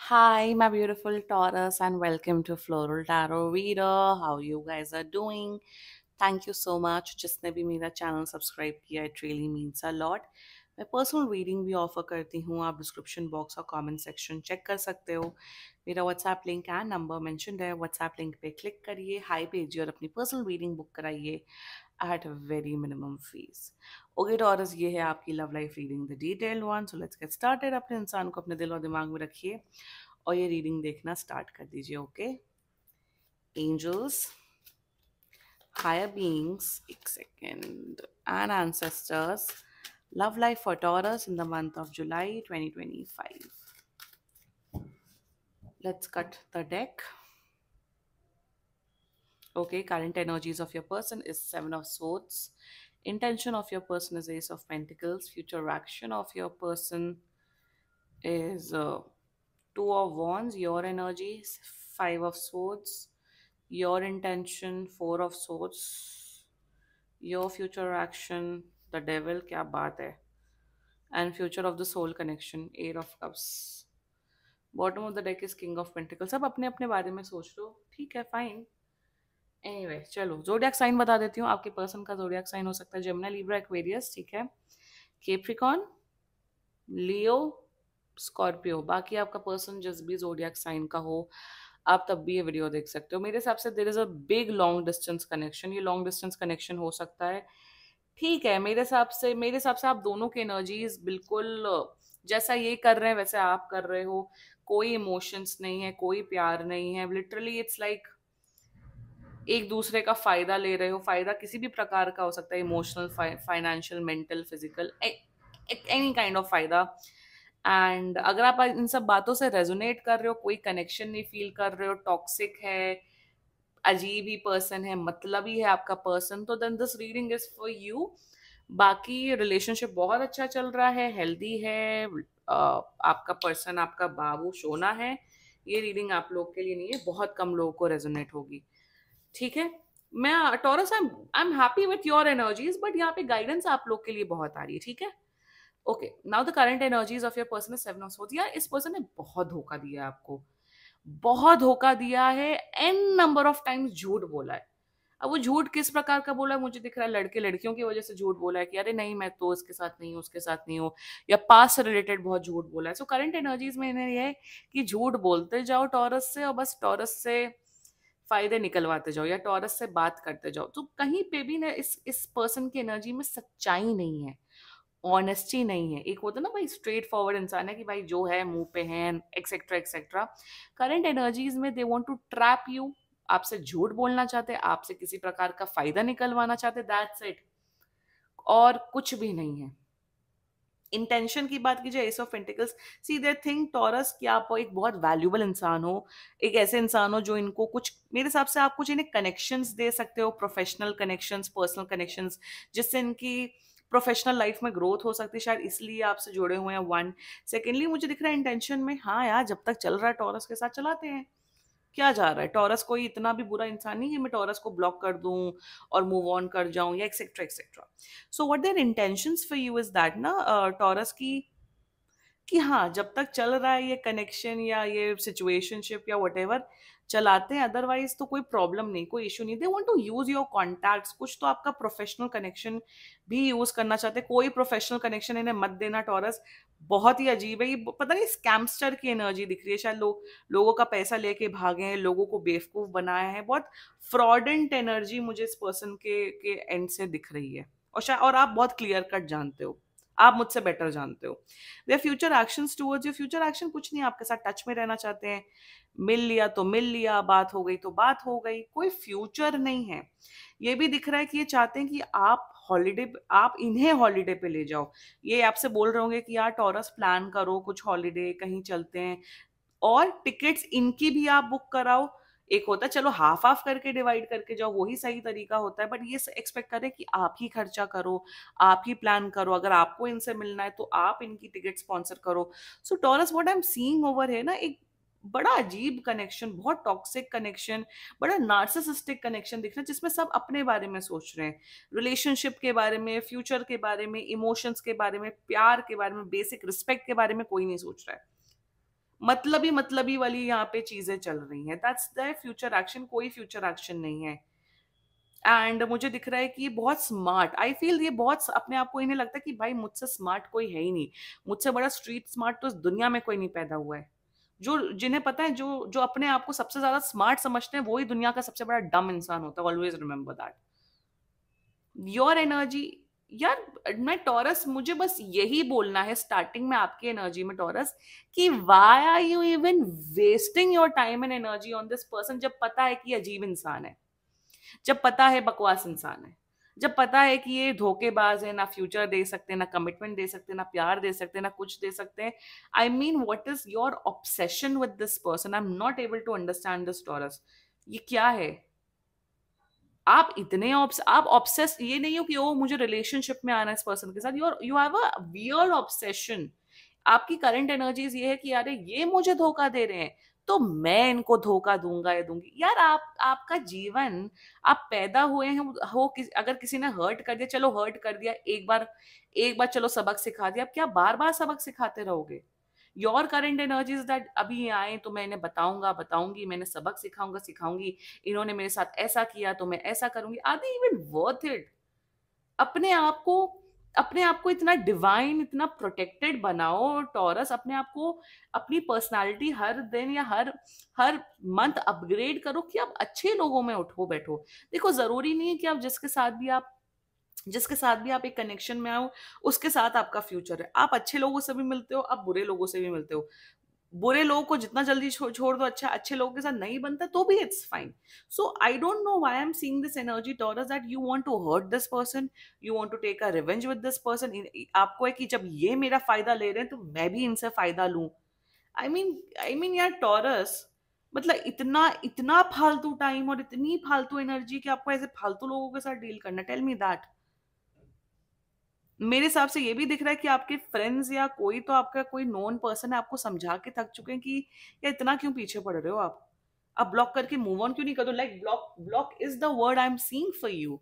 Hi, my beautiful Taurus, and welcome to Floral Tarot Reader. How you guys are doing? Thank you so much. जिसने भी मेरा channel subscribe किया, it really means a lot. मैं personal reading भी offer करती हूँ. आप description box और कमेंट सेक्शन चेक कर सकते हो. मेरा WhatsApp link and number mentioned है. व्हाट्सएप लिंक पे क्लिक करिए, हाई भेजिए और अपनी पर्सनल रीडिंग बुक कराइए at a very minimum fees. Okay taurus, ये है आपकी love life reading, the detailed one. So let's get started. अपने इंसान को अपने दिल और दिमाग में रखिए और ये रीडिंग देखना स्टार्ट कर दीजिए. ओके एंजल्स, higher beings, एक second, and ancestors, love life for Taurus in the month of July 2025. Let's cut the deck. Okay, current energies of your person is Seven of Swords. Intention of your person is Ace of Pentacles. Future action of your person is Two of Wands. Your energy is Five of Swords. Your intention, Four of Swords. Your future action, the Devil. क्या बात है. And future of the soul connection, Eight of Cups. Bottom of the deck is King of Pentacles. सब अपने अपने बारे में सोच लो. ठीक है, फाइन. एनीवे चलो जोडियक साइन बता देती हूँ. आपके पर्सन का जोडियक साइन हो सकता है जेमिनी, लिब्रा, एक्वेरियस. ठीक है, कैप्रिकॉर्न, लियो, स्कॉर्पियो. बाकी आपका पर्सन जिस भी जोडियक साइन का हो, आप तब भी ये वीडियो देख सकते हो. मेरे हिसाब से there is a big long distance connection. ये लॉन्ग डिस्टेंस कनेक्शन हो सकता है. ठीक है, मेरे हिसाब से आप दोनों की एनर्जीज बिल्कुल जैसा ये कर रहे हैं वैसे आप कर रहे हो. कोई इमोशंस नहीं है, कोई प्यार नहीं है. लिटरली इट्स लाइक एक दूसरे का फायदा ले रहे हो. फायदा किसी भी प्रकार का हो सकता है, emotional, financial, mental, physical, any kind of फायदा. एंड अगर आप इन सब बातों से रेजोनेट कर रहे हो, कोई कनेक्शन नहीं फील कर रहे हो, टॉक्सिक है, अजीब ही पर्सन है, मतलब ही है आपका पर्सन, तो then this reading is for you. बाकी रिलेशनशिप बहुत अच्छा चल रहा है, हेल्दी है. आपका पर्सन आपका बाबू सोना है. ये रीडिंग आप लोग के लिए नहीं है, बहुत कम लोगों को रेजोनेट होगी. ठीक है, मैं taurus, I am happy with your energies, but यहाँ पे गाइडेंस आप लोग के लिए बहुत आ रही है. ठीक है, okay. Now the current energies of your person is seven of swords. यार इस पर्सन ने बहुत धोखा दिया है आपको, बहुत धोखा दिया है. एन नंबर ऑफ टाइम्स झूठ बोला है. अब वो झूठ किस प्रकार का बोला है, मुझे दिख रहा है लड़के लड़कियों की वजह से झूठ बोला है कि अरे नहीं मैं तो इसके साथ नहीं हूँ, उसके साथ नहीं हूँ, या पास से रिलेटेड बहुत झूठ बोला है. सो करंट एनर्जीज में इन्हें ये है कि झूठ बोलते जाओ टॉरस से, और बस टॉरस से फायदे निकलवाते जाओ या टॉरस से बात करते जाओ. तो कहीं पे भी ना इस पर्सन की एनर्जी में सच्चाई नहीं है, ऑनेस्टी नहीं है. एक होता है ना भाई स्ट्रेट फॉरवर्ड इंसान है कि भाई जो है मुंह पे है, एक्सेट्रा एक्सेट्रा. करंट एनर्जीज में they want to trap you. आपसे झूठ बोलना चाहते हैं, आपसे किसी प्रकार का फायदा निकलवाना चाहते, दैट्स इट, और कुछ भी नहीं है. इंटेंशन की बात कीजिए, ace of pentacles. See they think Taurus कि आप एक बहुत वैल्यूबल इंसान हो, एक ऐसे इंसान हो जो इनको कुछ, मेरे हिसाब से आप कुछ इन्हें कनेक्शंस दे सकते हो, प्रोफेशनल कनेक्शंस, पर्सनल कनेक्शंस, जिससे इनकी प्रोफेशनल लाइफ में ग्रोथ हो सकती है. शायद इसलिए आपसे जुड़े हुए हैं. वन, सेकेंडली मुझे दिख रहा है इंटेंशन में, हाँ यार जब तक चल रहा है टॉरस के साथ चलाते हैं. क्या जा रहा है, टॉरस कोई इतना भी बुरा इंसान नहीं है मैं टॉरस को ब्लॉक कर दूं और मूव ऑन कर जाऊं या etcetera etcetera. So what their intentions for you is that ना, टॉरस की, कि हाँ जब तक चल रहा है ये कनेक्शन या ये सिचुएशनशिप या वट चलाते हैं, अदरवाइज तो कोई प्रॉब्लम नहीं, कोई इशू नहीं. They want to use your contacts. कुछ तो आपका प्रोफेशनल कनेक्शन भी यूज करना चाहते हैं. कोई प्रोफेशनल कनेक्शन इन्हें मत देना टॉरस. बहुत ही अजीब है ये, पता नहीं स्कैमस्टर की एनर्जी दिख रही है. शायद लोगों का पैसा लेके भागे हैं, लोगों को बेवकूफ बनाया है. बहुत फ्रॉडेंट एनर्जी मुझे इस पर्सन के एंड से दिख रही है. और शायद, और आप बहुत क्लियर कट जानते हो, आप मुझसे बेटर जानते हो. वे future actions towards your. Future action कुछ नहीं, आपके साथ टच में रहना चाहते हैं. मिल लिया तो मिल लिया, बात हो गई तो बात हो गई, कोई फ्यूचर नहीं है. ये भी दिख रहा है कि ये चाहते हैं कि आप इन्हें हॉलीडे पे ले जाओ. ये आपसे बोल रहे होंगे कि यार टॉरस प्लान करो कुछ हॉलीडे, कहीं चलते हैं, और टिकट्स इनकी भी आप बुक कराओ. एक होता है चलो हाफ हाफ करके डिवाइड करके जाओ, वही सही तरीका होता है, बट ये एक्सपेक्ट करें कि आप ही खर्चा करो, आप ही प्लान करो. अगर आपको इनसे मिलना है तो आप इनकी टिकट स्पॉन्सर करो. So Taurus what I am seeing over है ना, एक बड़ा अजीब कनेक्शन, बहुत टॉक्सिक कनेक्शन, बड़ा नार्सिसिस्टिक कनेक्शन दिख रहा है, जिसमें सब अपने बारे में सोच रहे हैं. रिलेशनशिप के बारे में, फ्यूचर के बारे में, इमोशंस के बारे में, प्यार के बारे में, बेसिक रिस्पेक्ट के बारे में कोई नहीं सोच रहा है. मतलबी वाली यहाँ पे चीजें चल रही हैं। दैट्स द फ्यूचर एक्शन, कोई फ्यूचर एक्शन नहीं है। एंड मुझे दिख रहा है कि ये बहुत स्मार्ट, आई फील ये बहुत अपने आप को, इन्हें लगता है कि भाई मुझसे स्मार्ट कोई है ही नहीं, मुझसे बड़ा स्ट्रीट स्मार्ट तो इस दुनिया में कोई नहीं पैदा हुआ है। जो जिन्हें पता है, जो जो अपने आप को सबसे ज्यादा स्मार्ट समझते हैं, वही दुनिया का सबसे बड़ा डम इंसान होता है। Always remember that. Your energy, यार मैं टॉरस, मुझे बस यही बोलना है स्टार्टिंग में आपकी एनर्जी में टॉरस, कि why are you even wasting your time and energy on this person, जब पता है कि ये अजीब इंसान है, जब पता है बकवास इंसान है, जब पता है कि ये धोखेबाज है, ना फ्यूचर दे सकते, ना कमिटमेंट दे सकते, ना प्यार दे सकते, ना कुछ दे सकते। I mean what is your obsession with this person? I am not able to understand this Taurus. ये क्या है? आप इतने आप ऑब्सेस ये नहीं हो कि ओ मुझे रिलेशनशिप में आना है इस पर्सन के साथ, you have a weird obsession. आपकी करंट एनर्जीज ये है कि यार ये मुझे धोखा दे रहे हैं, तो मैं इनको धोखा दूंगा या दूंगी। यार आप, आपका जीवन, आप पैदा हुए हैं हो अगर किसी ने हर्ट कर दिया, चलो हर्ट कर दिया एक बार, एक बार चलो सबक सिखा दिया, अब क्या बार बार सबक सिखाते रहोगे? योर करंट एनर्जीज दैट अभी ये आए तो मैं इन्हें बताऊंगा, बताऊंगी, मैंने सबक सिखाऊंगा, सिखाऊंगी, इन्होंने मेरे साथ ऐसा किया तो मैं ऐसा करूंगी। Are they even worth it? अपने आप को, अपने आप को इतना डिवाइन, इतना प्रोटेक्टेड बनाओ टॉरस। अपने आप को, अपनी पर्सनालिटी हर दिन या हर हर मंथ अपग्रेड करो कि आप अच्छे लोगों में उठो बैठो। देखो जरूरी नहीं है कि आप जिसके साथ भी आप एक कनेक्शन में आओ उसके साथ आपका फ्यूचर है। आप अच्छे लोगों से भी मिलते हो, आप बुरे लोगों से भी मिलते हो। बुरे लोगों को जितना जल्दी छोड़ दो, अच्छा अच्छे लोगों के साथ नहीं बनता तो भी it's fine. So I don't know why I am seeing this energy Taurus, that you want to hurt this person, you want to take a revenge with this person. आपको है कि जब ये मेरा फायदा ले रहे हैं तो मैं भी इनसे फायदा लूं। आई मीन यार टॉरस, मतलब इतना इतना फालतू टाइम और इतनी फालतू एनर्जी कि आपको ऐसे फालतू लोगों के साथ डील करना, टेल मी दैट। मेरे हिसाब से ये भी दिख रहा है कि आपके फ्रेंड्स या कोई तो आपका कोई नोन पर्सन है, आपको समझा के थक चुके हैं कि या इतना क्यों पीछे पड़ रहे हो आप ब्लॉक करके मूव ऑन क्यों नहीं कर दो? Like block, block is the word I am seeing for you.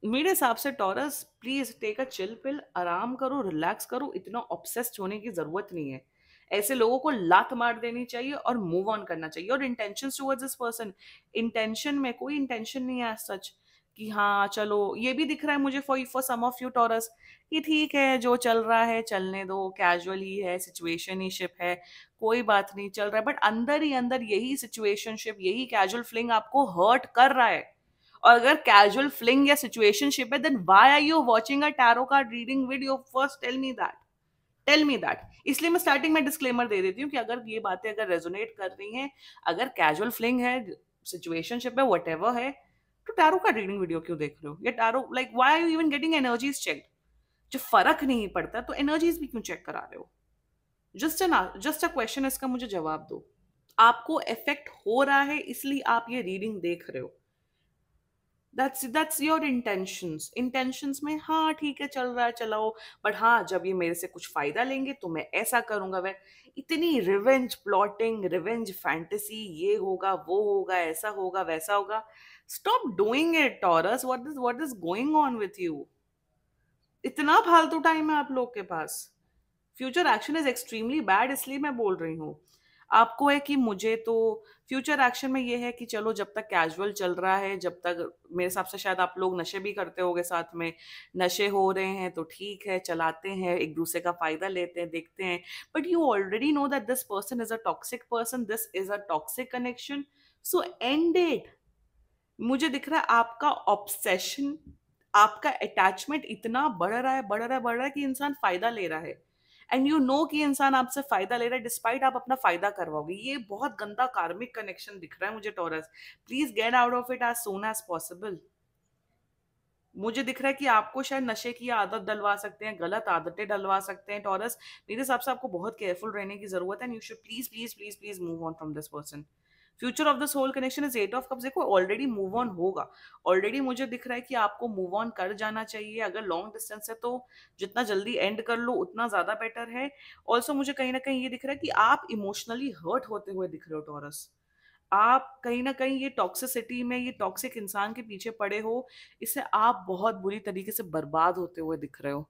मेरे हिसाब से Taurus please take a chill pill, आराम करो, रिलैक्स करो, इतना ऑब्सेस्ड होने की जरूरत नहीं है। ऐसे लोगों को लात मार देनी चाहिए और मूव ऑन करना चाहिए। और intention towards this person, intention में कोई इंटेंशन नहीं है सच, कि हाँ चलो ये भी दिख रहा है मुझे for some of you Taurus, कि ठीक है जो चल रहा है चलने दो, कैजुअल ही है, सिचुएशनशिप है, कोई बात नहीं चल रहा है, बट अंदर ही अंदर यही सिचुएशनशिप, यही कैजुअल फ्लिंग आपको हर्ट कर रहा है। और अगर कैजुअल फ्लिंग या सिचुएशनशिप है, then why are you watching a tarot card reading video? First tell me that, tell me that. इसलिए मैं स्टार्टिंग में डिस्क्लेमर दे देती हूँ कि अगर ये बातें अगर रेजोनेट कर रही हैं, अगर कैजुअल फ्लिंग है, सिचुएशनशिप है, वट है, तो टैरो कार्ड रीडिंग वीडियो क्यों देख रहे हो? या tarot, like why are you even getting energies check? जब फर्क नहीं पड़ता तो एनर्जीज भी क्यों चेक करा रहे हो? जस्ट अ क्वेश्चन, इसका मुझे जवाब दो। आपको इफेक्ट हो रहा है इसलिए आप ये रीडिंग देख रहे हो। दैट्स योर इंटेंशंस में, हाँ ठीक है चल रहा है चलाओ, बट हाँ जब ये मेरे से कुछ फायदा लेंगे तो मैं ऐसा करूंगा। वह इतनी रिवेंज प्लॉटिंग, रिवेंज फैंटेसी, ये होगा वो होगा, ऐसा होगा वैसा होगा। Stop doing it Taurus, what is going on with you? इतना फालतू टाइम है आप लोग के पास। Future action is extremely bad, इसलिए मैं बोल रही हूँ। आपको है कि मुझे तो फ्यूचर एक्शन में ये है कि चलो जब तक कैजुअल चल रहा है, जब तक, मेरे हिसाब से शायद आप लोग नशे भी करते होगे साथ में, नशे हो रहे हैं तो ठीक है, चलाते हैं, एक दूसरे का फायदा लेते हैं, देखते हैं, but you already know that this person is a toxic person, this is a toxic connection, so and it. मुझे दिख रहा है आपका ऑब्सेशन, आपका अटैचमेंट इतना बढ़ रहा है, बढ़ रहा है, बढ़ रहा है कि इंसान फायदा ले रहा है। एंड यू नो कि इंसान आपसे फायदा ले रहा है, डिस्पाइट आप अपना फायदा करवाओगे। ये बहुत गंदा कार्मिक कनेक्शन दिख रहा है मुझे Taurus. Please get out of it as soon as possible. मुझे दिख रहा है कि आपको शायद नशे की आदत डलवा सकते हैं, गलत आदतें डलवा सकते हैं टॉरस। मेरे हिसाब से आपको बहुत केयरफुल रहने की जरूरत है, and you should please please please please move on from this person. Future of the soul connection is eight of cups. देखो ऑलरेडी मूव ऑन होगा, ऑलरेडी मुझे दिख रहा है कि आपको मूव ऑन कर जाना चाहिए। अगर लॉन्ग डिस्टेंस है तो जितना जल्दी एंड कर लो उतना ज्यादा बेटर है। ऑल्सो मुझे कहीं ना कहीं ये दिख रहा है कि आप इमोशनली हर्ट होते हुए दिख रहे हो टॉरस। आप कहीं ना कहीं ये टॉक्सिसिटी में, ये टॉक्सिक इंसान के पीछे पड़े हो, इससे आप बहुत बुरी तरीके से बर्बाद होते हुए दिख रहे हो।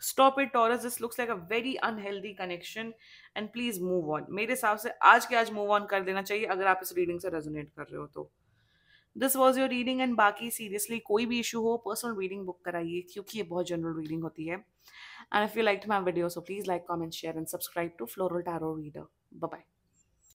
Stop it taurus, this looks like a very unhealthy connection and please move on. मेरे हिसाब से आज के आज मूव ऑन कर देना चाहिए अगर आप इस रीडिंग से रेजोनेट कर रहे हो तो। This was your reading and बाकी सीरियसली कोई भी इशू हो पर्सनल रीडिंग बुक कराइए, क्योंकि ये बहुत जनरल रीडिंग होती है। And if you like my video so please like comment share and subscribe to floral tarot reader. Bye bye.